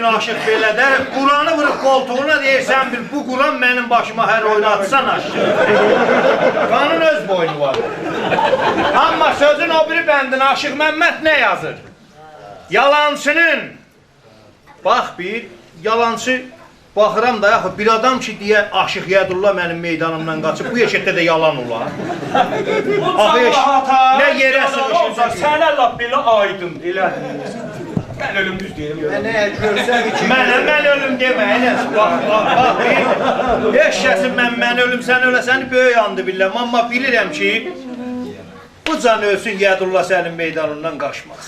gün aşıq belədir, Quranı vırıb koltuğuna deyirsən bir, bu Quran mənim başıma hər oynatsan aşıq. Qanın öz boynu var. Amma sözün o biri bəndin Aşıq Məmməd nə yazır? Yalancının, bax bir, yalancı, baxıram da yaxud bir adam ki deyə Aşıq Yədullah mənim meydanımdan qaçıb, bu eşitdə də yalan olar. Nə yerə sığışır? Sənə laf belə aydın, elə. Mən ölüm düz deyirəm. Mən ölüm demə, Enes. Bax, heç kəsin mən ölüm, sən öləsəni böyük andı biləm. Amma bilirəm ki, bu can ölsün, Yədullah sənin meydanından qaçmaz.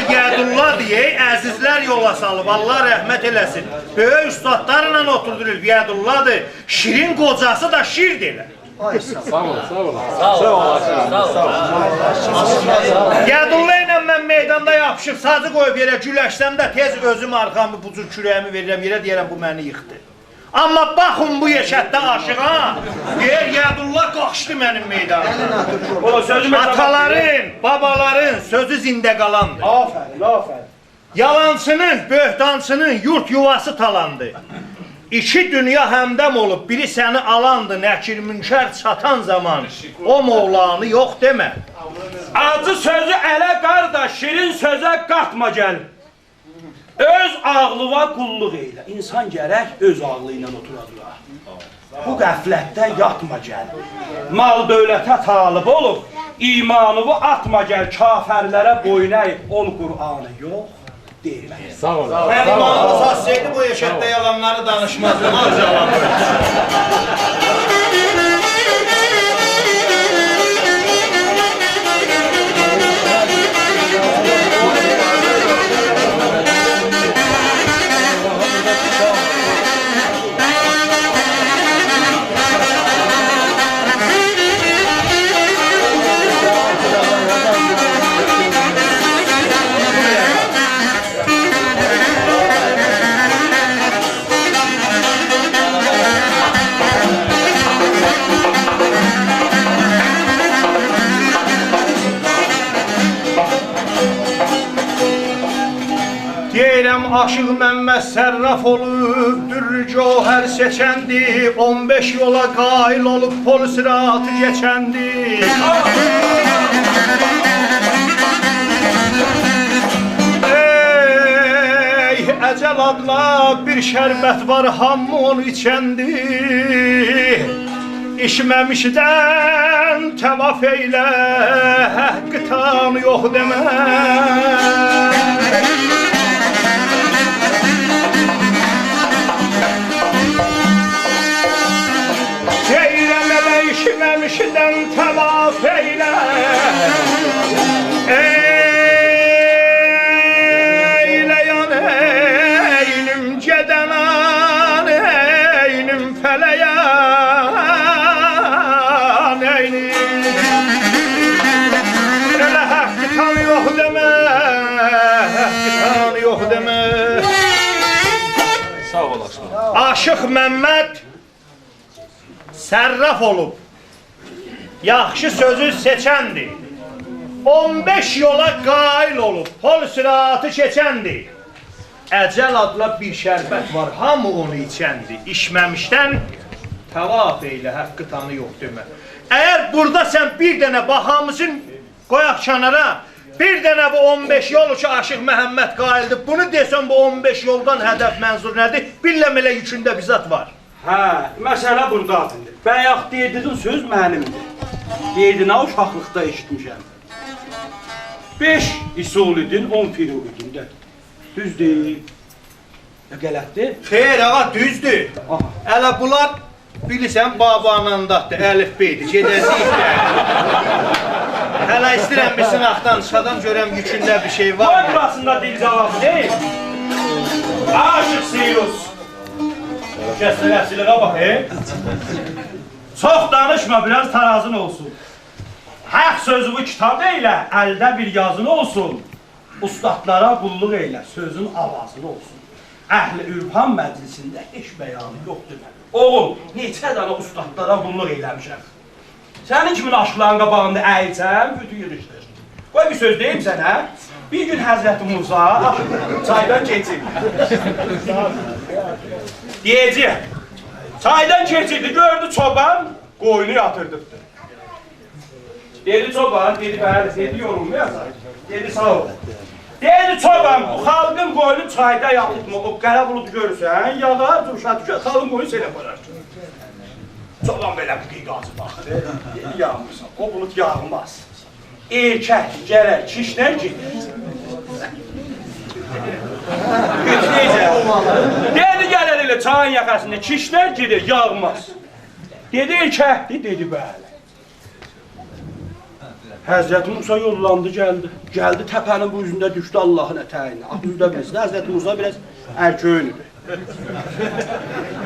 Yədullah deyək, əzizlər yola salıb, Allah rəhmət eləsin. Böyük ustadlarla oturdurur, Yədullahdır. Şirin qocası da şir deyilər. Sağ olun. Yədullah ilə mən meydanda yapışıb, sazı qoyub yerə güləşsəm də tez özüm arxamı, bucur kürəyimi verirəm yerə, deyərəm bu məni yıxdı. Amma baxın bu yeşətdə aşığa, deyər Yədullah qaçdı mənim meydanımda. Ataların, babaların sözü zində qalandır. Afərin. Yalancının, böhtancının yurt yuvası talandı. İki dünya həmdəm olub, biri səni alandı, nəkir münşər çatan zaman, o Mevlanı yox demə. Acı sözü ələ qardaş, şirin sözə qatma gəl. Öz ağlıva qulluq eylə. İnsan gərək öz ağlı ilə otura. Bu qəflətdə yatma gəl. Mal dövlətə talib olub, imanını atma gəl. Kafərlərə boyun əyib, ol Qur'anı yox. Sağ olun. Mən imanımız hassaydı bu yeşətdə yalanları danışmazdım. Az yalan deyirəm Aşıq Məmməd sərraf olub, dürrü gövhər seçəndi, 15 yola qail olub, polis rahatı geçəndi. Ey, əcəl adla bir şərbət var, hamı onu içəndi. İçməmişdən təvaf eylə, həqqı tanı yox demə. İçməmişdən təvaf eylə. Eyləyan eynim gedənan, eynim fələyan eynim. Elə həqqi tanı yox demə, həqqi tanı yox demə. Sağ olasın. Aşıq Məmməd sərraf olub, yaxşı sözü seçəndi, 15 yola qail olub, polis rahatı keçəndi. Əcəl adla bir şərbət var, hamı onu içəndi. İçməmişdən təvaf eylə, həqqı tanı yox demə. Əgər burada sən bir dənə baxamısın, qoyaq kənara, bir dənə bu 15 yol ki Aşıq Məhəmməd qaildir, bunu desən bu 15 yoldan hədəf mənzur nədir? Billəm elə yükündə bizat var. Hə, məsələ buradadır. Bayaq deyirdiğin söz mənimdir. Deyirdiğin uşaqlıqda eşitmişəm. 5 isul idin, 10 firuq idin. Düz deyil. Qələtdir? Xeyr, ağa, düzdür. Ələ bunlar bilirsən babanandadır, əlif beydir, gedəcəyik. Hələ istəyirəm bir sınaqdan çıxadam, görəm yükündə bir şey var. Qoy burasında dil cavabı deyil. Aşıq Sirus. Kəsələsiliğə bax, Çox danışma, biraz tarazın olsun. Haq sözü bu kitab eylə, əldə bir yazın olsun. Ustadlara qulluq eylə, sözün avazın olsun. Əhl-i ürfan məclisində heç bəyanı yoxdur. Oğul, neçə dənə ustadlara qulluq eyləmişəm. Sənin kimin aşıqların qabağında əyilsəm, bütün yığışdır. Qoy bir söz deyim sənə. Bir gün Həzrəti Musa çaydan keçir. Deyəcək, çaydan keçirdi, gördü çoban, qoyunu yatırdıqdı. Dedi çoban, dedi bəli, dedi yorulmayasın. Dedi sağ ol. Dedi çoban, bu xalqın qoyunu çayda yatırtma, o qərə buludu görürsən, yağa, düşə, xalqın qoyunu sənə qoyar. Çoban belə bir qiqazı baxır, dedi yağmırsan, o bulut yağmaz. Erkək gərək kişlə gedir. Dedi gələr elə çayın yaxasında, kişlər gedir, yağmaz. Dedi erkəkdir, dedi bəli. Həzrəti Musa yollandı, gəldi. Gəldi təpənin bu üzündə düşdü Allahın ətəyinə. Düzdə bilirsin, Həzrəti Musa biraz ərköyünüdür.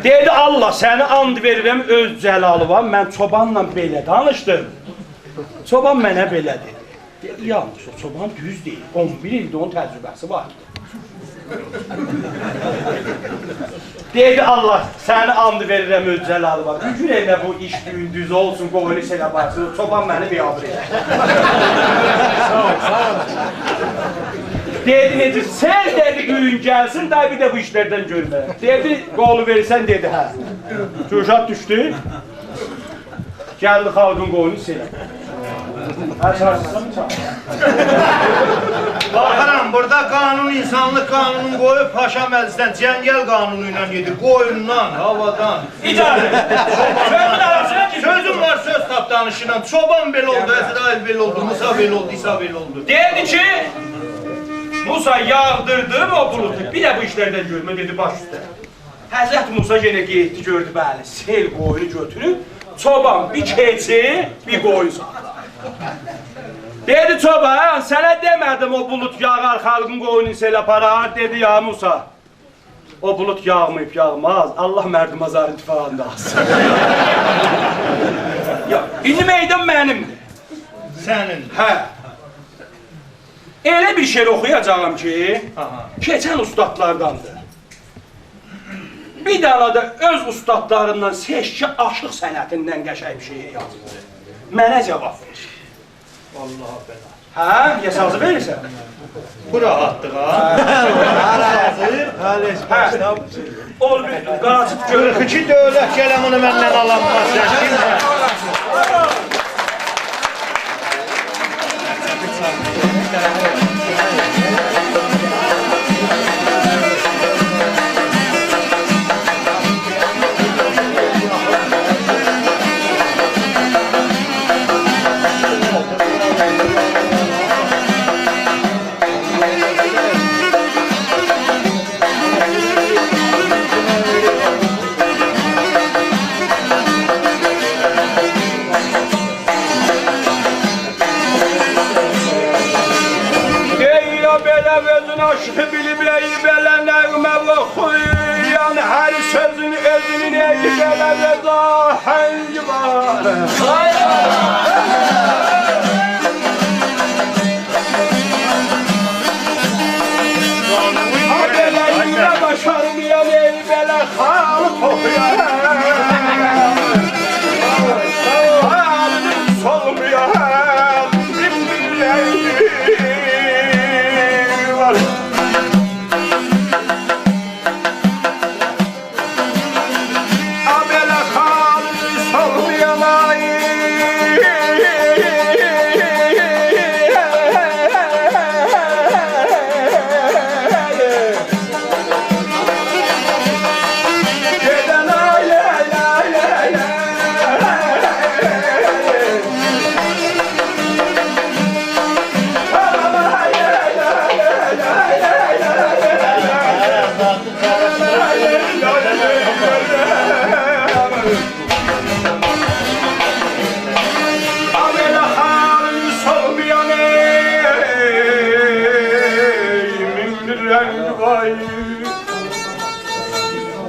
Dedi Allah, səni and verirəm öz cəlalıva, mən çobanla belə danışdım. Çoban mənə belə dedi. Dedi, yanlış, o çoban düz deyil. 11 ildir onun təcrübəsi var. Dedi Allah, səni and verirəm öz cəlalıva. Bir gün elə bu iş düyün düz olsun, qoyunu sənə baksın, çoban məni biyabır edir. Dedi, necə, sən dedi gün gəlsin, da bir də bu işlərdən görməyəm. Dedi, qolu verirsən, dedi, hə. Cuşat düşdü, gəldi xalqın qoyunu sənə. Baxıram, burada qanun, insanlıq qanunun qoyub Paşa Məclisdən cəngəl qanunu ilə gedir, qoyundan, havadan. İcazə, sözün arasına ki, Sözüm var söz tap danışılan, çoban belə oldu, Əzrail belə oldu, Musa belə oldu, İsa belə oldu. dedi ki, Musa yağdırdı o bulutu, bir də bu işlərdən görmə, dedi baş üstə. Həzrət Musa yenə getdi, gördü, bəli, sel qoyunu götürüb, çoban bir keçi, bir qoyun saxlar. Dedi çoban, sənə demədim o bulut yağar, xalqın qoyunu sel aparar, dedi ya Musa. O bulut yağmayıb, yağmaz, Allah mərdimazar intifadında alsın. Ya, indi meydan mənimdir. Sənin. Hə. Elə bir şeir oxuyacağım ki, keçən ustadlardandır. Bir dana da öz ustadlarından seçki aşıq sənətindən qəşəng bir şey yazır. Mənə cavab ver. Vallahi belə. Hə? Yasazı verirsən? Bu rahatdır, ha? Hə. Ol bir qaraçı görür. 42 dövlət gələmini məndən alanmaz, sən kimsən? Aşkı bilib eyi belə nəğmə oxuyan, hər sözün özünün eyi belə rəza həngi var. Ha belə yürə başarmayan eyi belə xalq oxuyan, halının solmayan bir rəngi var.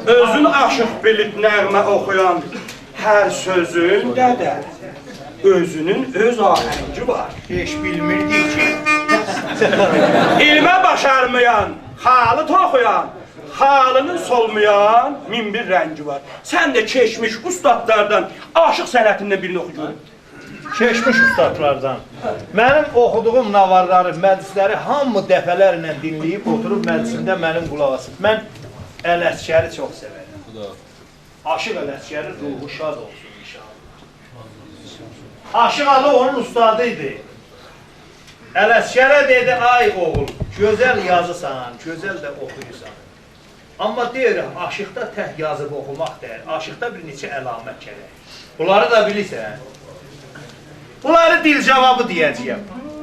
Özün aşıq bilib nəğmə oxuyan, hər sözündə də özünün öz ahəngi var. Heç bilmirdik ki. İlmə başarmayan, xalı toxuyan, xalının solmayan min bir rəngi var. Sən də keçmiş ustadlardan aşıq sənətindən birini oxu görün. keçmiş ustadlardan. Mənim oxuduğum navarları, məclisləri hamı dəfələrlə dinləyib, oturub məclisində mənim qulaq asıb. Mən Ələsgəri çox sevərəm. Aşıq Ələsgərin ruhu şad olsun inşallah. Aşıq Alı onun ustadı idi. Ələsgərə dedi, ay oğul, gözəl yazısan, gözəl də oxuyursan. Amma deyirəm, aşıqda tək yazıb oxumaq deyir, aşıqda bir neçə əlamət gərək. Bunları da bilirsən. Bunları dil cavabı deyəcəyəm.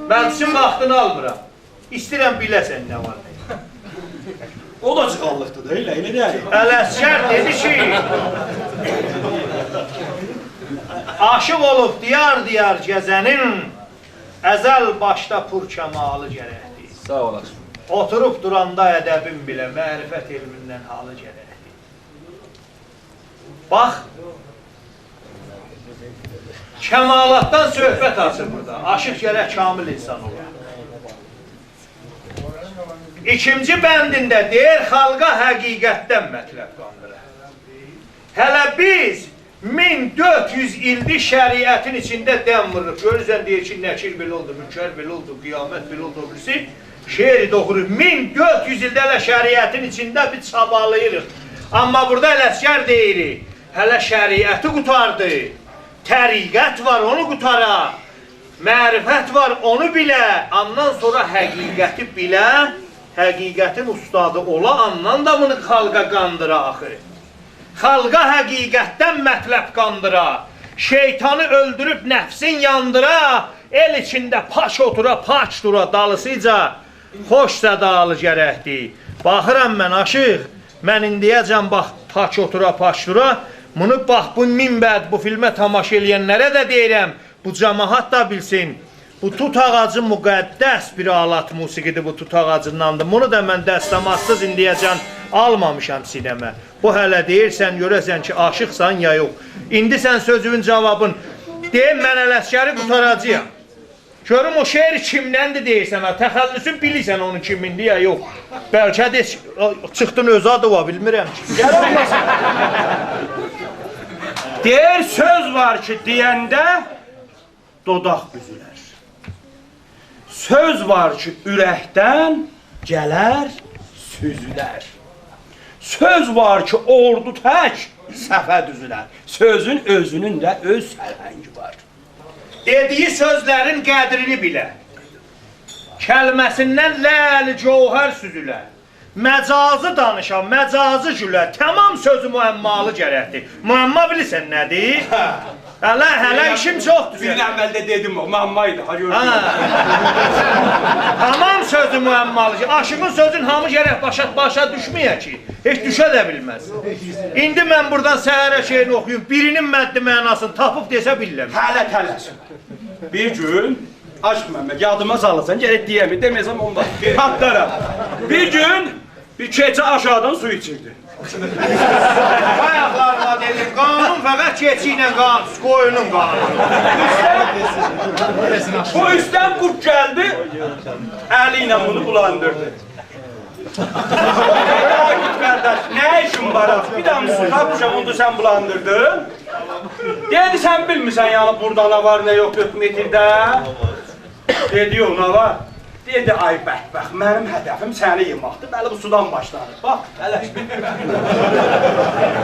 Məclisin vaxtını almıram. İstəyirəm biləsən nə var. O da çıxallıqdır da, elə deyək. Ələsgər dedi ki, aşıq olub diyar-diyar gəzənin əzəl başda pur kəmalı gərəkdir. Sağ olasın. Oturub duranda ədəbin bilə, mərifət elmindən halı gərəkdir. Bax, kəmalatdan söhbət açır burada. Aşıq gərək kamil insan olar. İkinci bəndində deyir, xalqa həqiqətdən mətləb qandırır. Hələ biz 1400 ildir şəriətin içində dəm vurur. Görürsən deyir ki, nəkir belə oldu, mülkər belə oldu, qiyamət belə oldu, bilirsin. Şeiri doğurur. 1400 ildə hələ şəriətin içində biz çabalayırıq. Amma burada Ələsgər deyirik, hələ şəriəti qutardı. Təriqət var, onu qutara. Mərifət var, onu bilə. Ondan sonra həqiqəti bilə. Həqiqətin ustadı ola, andan da bunu xalqa qandıra axı. Xalqa həqiqətdən mətləb qandıra. Şeytanı öldürüb nəfsin yandıra. El içində paç otura, paç dura, dalısıca xoş sədalı gərəkdir. Baxıram mən aşıq, mən indiyəcəm bax, paç otura, paç dura. Bunu bax, bu minbəd, bu filmə tamaşa eləyənlərə də deyirəm, bu cəmahat da bilsin. Bu tut ağacı müqəddəs bir alat musiqidir, bu tut ağacındandır. Bunu da mən dəstəmazsız indiyəcən almamışam sinəmə. Bu hələ deyirsən, görəsən ki, aşıqsan ya yox. İndi sən sözünün cavabın, deyim mən Ələsgəri qutaracağım. Görüm o şeir kimdəndir deyirsən, təxəllüsün bilirsən onun kimindir ya yox. Bəlkə de çıxdın öz adı var, bilmirəm ki. Gəl olmasın. Deyir, söz var ki, deyəndə dodaq büzülər. Söz var ki, ürəkdən gələr, süzülər. Söz var ki, ordu tək səfə düzülər. Sözün özünün də öz sərhəngi var. Dediyi sözlərin qədrini bilə. Kəlməsindən ləl-i cövhər süzülər. Məcazı danışan, məcazı gülə. Tamam sözü müəmmalı gərəkdir. Müəmma bilirsən nədir? Hələ işim çoxdur. Bir əvvəldə dedim o, müəmmaydı. Tamam sözü müəmmalı. Aşığın sözün hamı gərək başa düşməyə ki, heç düşə də bilməz. İndi mən buradan səhərə şeyini oxuyum, birinin məddi mənasını tapıb desə bilirəm. Hələ tələsin. Bir gün, aşk Məhəmməd, yadıma salırsan, gərək deyəmi, deməyəsəm onda patlaram. Bir gün, bir keçə aşağıdan su içirdi. Ayaqlarına dedim, qanun fəqət keçi ilə qansız, qoyunun qanunu. Bu üstdən qurt gəldi, əli ilə bunu bulandırdı. Git qardaş, nə işin var? Bir damı su tapmışam, onu sən bulandırdın. Dedi, sən bilmirsən yəni burada nə var, nə yox, hökmetirdə. Dedi, yox, nə var? Dedi, ay bəhbəxt, mənim hədəfim səni yemaqdır, bəli bu sudan başlanır. Bax, tələşmə.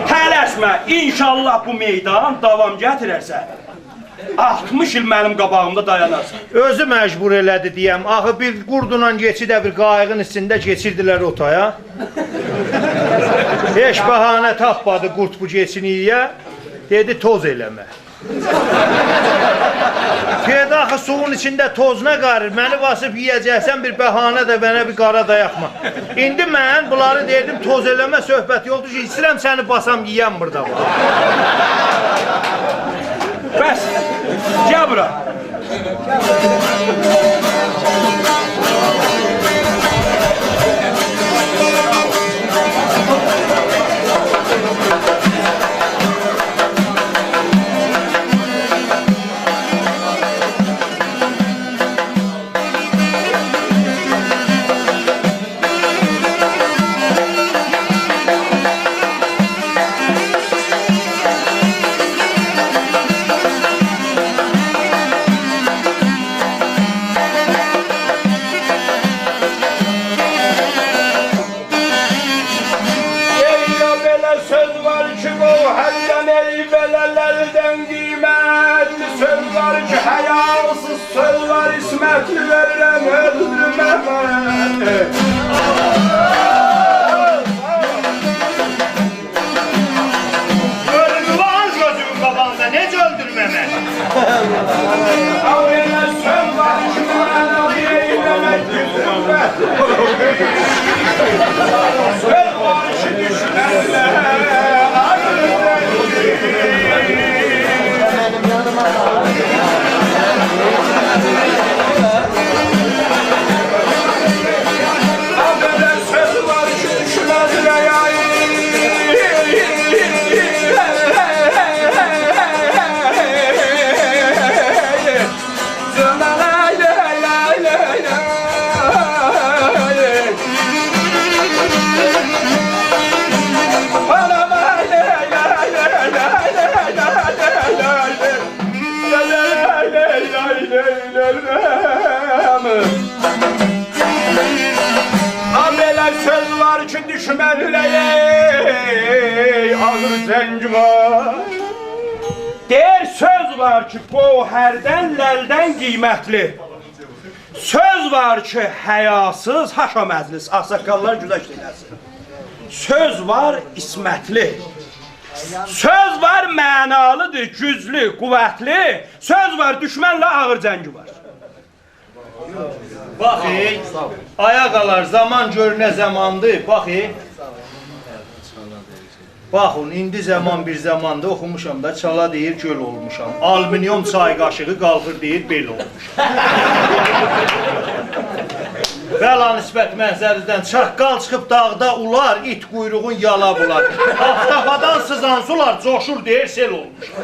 Tələşmə, inşallah bu meydan davam gətirərsə, 60 il mənim qabağımda dayanarsan. Özü məcbur elədi deyəm, axı bir qurdla keçidə bir qayığın içində keçirdilər otaya. Heç bəhanə tapmadı qurt bu keçiniyə, dedi toz eləmə. Dedi, axı suyun içində toz nə qarır, məni basıb yiyəcəksən bir bəhanə də mənə bir qara dayaqma. İndi mən bunları dedim, toz eləmə söhbət yoldur ki, istəyirəm səni basam yiyəm burada var. Bəs, gəl bura. həldən eyvələlərdən qiymətli söz var ki, həyasız söz var, ismətli verirəm öldürməmə. Ölümüvaz gözümün qabağında, necə öldürməmə? Avrenə söz var ki, mənə eyləmək güzürmət. Söz var ki, düşmənlə söz var ki düşmənlə ağır zəng var. Deyir söz var ki qohərdən ləldən qiymətli. Söz var ki həyasız haşa məclis ağsaqqallar güzəşt eləsin. Söz var ismətli. Söz var mənalıdır, güclü, qüvvətli. Söz var düşmənlə ağır zəngi var. Bax, ayaqalar zaman gör nə zamandır, bax. Baxın, indi zaman bir zamanda oxumuşam da, çala deyir göl olmuşam. Alüminium çay qaşığı qalxır deyir, bel olmuşam. Bəla nisbət mənzəridən çaqqal çıxıb dağda ular, it quyruğun yala bular. Aftafadan sızan sular coşur deyir, sel olmuşam.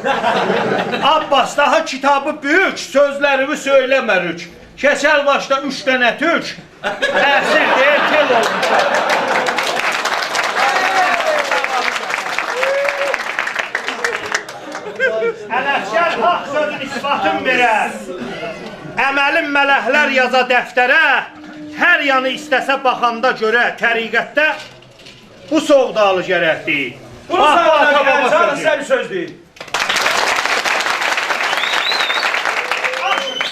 Abbas daha kitabı büyük, sözlərimi söyləmərük. Keçər başda 3 dənə tük, təhsil deyir, tel olmuşam. Ələşkər haq sözün isbatın verər. Əməlim mələhlər yaza dəftərə, hər yanı istəsə baxanda görə, təriqətdə bu soğdalı gərəkdir. Bunu sağına gəlsən, sizə bir söz deyil.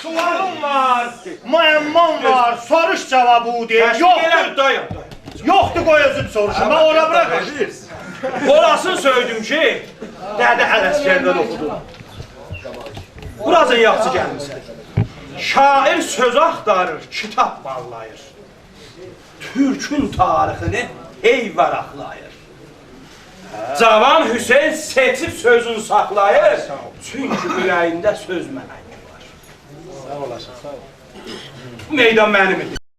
Sualım var, müəmmam var, soruş cavabı deyil. Yoxdur, qoy özüm soruşum, mən ora bırakın. Orasını söyledim ki, Dədə Ələskərdən oxudum. Burası yaxşı gəlmişsən. Şair söz axtarır, kitab bağlayır. Türkün tarixini ey varaqlayır. Cavan Hüseyin seçib sözünü saxlayır. Çünki ürəyində söz mənəyi var. Sağ olasın, sağ ol. Bu meydan mənim idi.